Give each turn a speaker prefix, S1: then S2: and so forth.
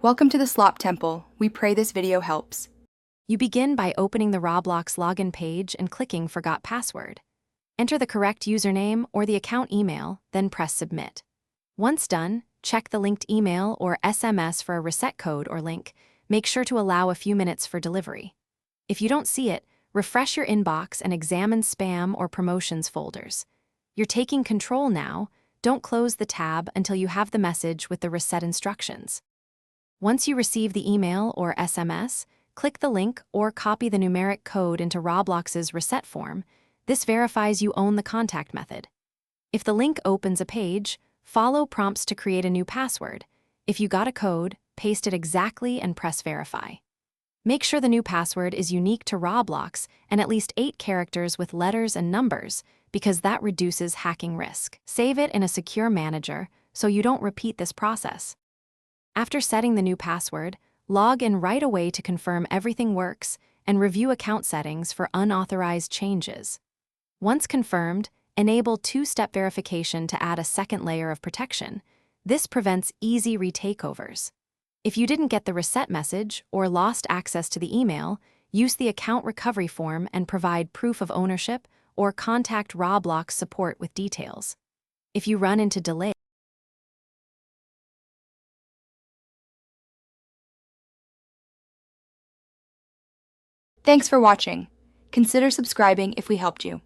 S1: Welcome to the Slop Temple. We pray this video helps.
S2: You begin by opening the Roblox login page and clicking Forgot Password. Enter the correct username or the account email, then press Submit. Once done, check the linked email or SMS for a reset code or link. Make sure to allow a few minutes for delivery. If you don't see it, refresh your inbox and examine spam or promotions folders. You're taking control now. Don't close the tab until you have the message with the reset instructions. Once you receive the email or SMS, click the link or copy the numeric code into Roblox's reset form. This verifies you own the contact method. If the link opens a page, follow prompts to create a new password. If you got a code, paste it exactly and press Verify. Make sure the new password is unique to Roblox and at least 8 characters with letters and numbers, because that reduces hacking risk. Save it in a secure manager so you don't repeat this process. After setting the new password, log in right away to confirm everything works and review account settings for unauthorized changes. Once confirmed, enable 2-step verification to add a second layer of protection. This prevents easy retakeovers. If you didn't get the reset message or lost access to the email, use the account recovery form and provide proof of ownership or contact Roblox support with details. If you run into delay,
S1: Thanks for watching. Consider subscribing if we helped you.